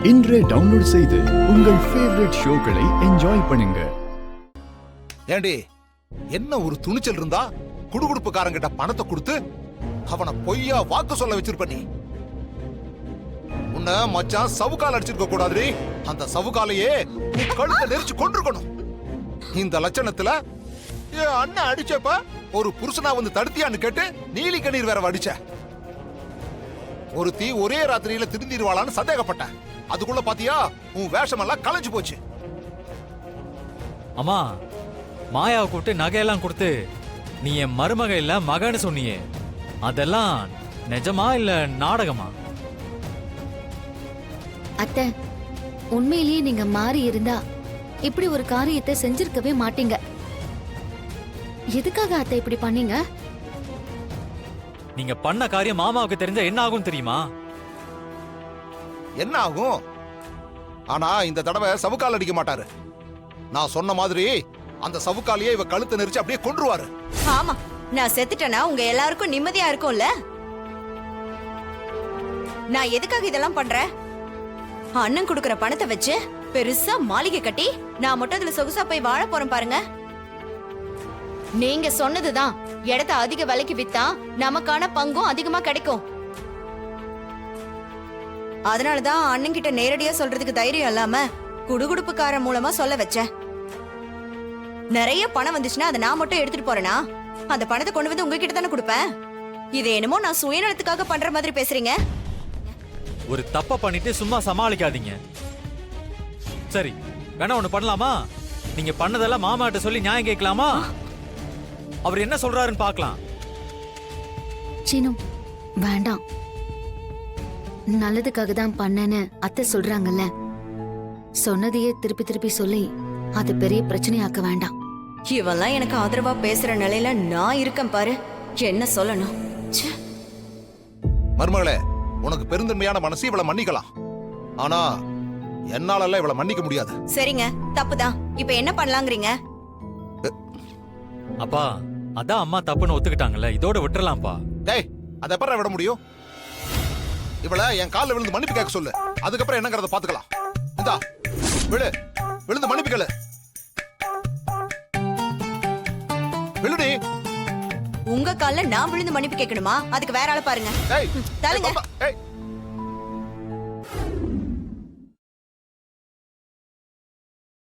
இன்றே டவுன்லோட் செய்து உங்கள் ஃபேவரட் ஷோக்களை என்ஜாய் பண்ணுங்க. ஏண்டி என்ன ஒரு துணிச்சல் இருந்தா குடுகுடுப்புக்காரங்கிட்ட பணத்தை கொடுத்து அவனை பொய்யா வாக்கு சொல்ல வச்சிருப்ப நீ. உன்னை மச்சான் சவுக்கால் அடிச்சிருக்க கூடாது. அந்த சவுக்காலையே கழுத்தை நெரிச்சு கொண்டிருக்கணும். இந்த லட்சணத்துல என் அண்ணன் அடிச்சப்ப ஒரு புருஷனா வந்து தடுத்தியான்னு கேட்டு நீலி கண்ணீர் வேற அடிச்ச. ஒரு தீ ஒரே ராத்திரியில திருந்திருவாளான்னு சந்தேகப்பட்டேன். அதுக்குள்ள பாத்தியா உன் வேஷமெல்லாம் கலைஞ்சு போச்சு. அம்மா, மாயாவை கூப்பிட்டு நகையெல்லாம் கொடுத்து நீ என் மருமக இல்ல மகன்னு சொன்னியே, அதெல்லாம் நிஜமா இல்ல நாடகமா? அத்தை, உண்மையிலேயே நீங்க மாறி இருந்தா இப்படி ஒரு காரியத்தை செஞ்சிருக்கவே மாட்டீங்க. எதுக்காக அத்தை இப்படி பண்ணீங்க? நீங்க பண்ண காரியம் மாமாவுக்கு தெரிஞ்சா என்ன ஆகும் தெரியுமா? என்ன ஆகும்? ஆனா இந்த தடவை சவுக்கால் அடிக்க மாட்டாரு. நான் சொன்ன மாதிரி அந்த சவுக்காலையே இவ கழுத்தை நெரிச்சு அப்படியே கொன்றுவாரு. ஆமா, நான் செத்துட்டேனா உங்க எல்லாருக்கும் நிம்மதியா இருக்கும்ல. நான் எதுக்காக இதெல்லாம் பண்றேன்? அண்ணன் குடுக்கற பணத்தை வச்சு பெருசா மாளிகை கட்டி நான் மட்டும் அதுல சொகுசா போய் வாழ போறேன் பாருங்க. நீங்க சொன்னதுதான், இடத்த அதிக விலைக்கு வித்தா நமக்கான பங்கும் அதிகமா கிடைக்கும். அதனாலதான் அண்ணன் கிட்ட நேரடியா சொல்றதுக்கு தைரியம் இல்லாம குடுகுடுப்புக்கார மூலமா சொல்ல வச்சேன். நிறைய பணம் வந்துச்சுன்னா அதை நான் மட்டும் எடுத்துட்டு போறேனா அந்த பணத்தை கொண்டு வந்து உங்ககிட்ட தானே கொடுப்பேன். இது என்னமோ நான் சுயநலத்துக்காக பண்ற மாதிரி பேசுறீங்க. ஒரு தப்ப பண்ணிட்டு சும்மா சமாளிக்காதீங்க. சரி, வேணா ஒண்ணு பண்ணலாமா? நீங்க பண்ணதெல்லாம் மாமா கிட்ட சொல்லி நியாயம் கேட்கலாமா? அவர் என்ன சொல்றாருன்னு பார்க்கலாம். சீனு, வேண்டாம். நல்லதுக்காக தான் பண்ணேன்னு அத்தை சொல்றாங்கல்ல, சொன்னதையே திருப்பி திருப்பி சொல்லி அது பெரிய பிரச்சனையாக்க வேண்டாம். இவெல்லாம் எனக்கு ஆதரவா பேசுற நிலையில நான் இருக்கேன் பாரு. என்ன சொல்லணும்? மருமகளே, உனக்கு பெருந்தன்மையான மனசு இவளை மன்னிக்கலாம். ஆனா என்னால இவளை மன்னிக்க முடியாது. சரிங்க, தப்புதான். இப்ப என்ன பண்ணலாங்கிறீங்க? அப்பா, அதான் அம்மா தப்புன்னு ஒத்துக்கிட்டாங்கல்ல, இதோட விட்டுறலாம்ப்பா. டேய், அதை எப்பறம் விட முடியும்? இவளை என் காலில் விழுந்து மன்னிப்பு கேட்க சொல்லு. அதுக்கப்புறம் என்னங்கறத பாத்துக்கலாம். இந்தா விழுந்து மன்னிப்பு கேளு. விழுடி. உங்க கால்ல நான் விழுந்து மன்னிப்பு கேட்கணுமா? அதுக்கு வேற ஆளை பாருங்க. டேய், தள்ளுங்க. ஏய்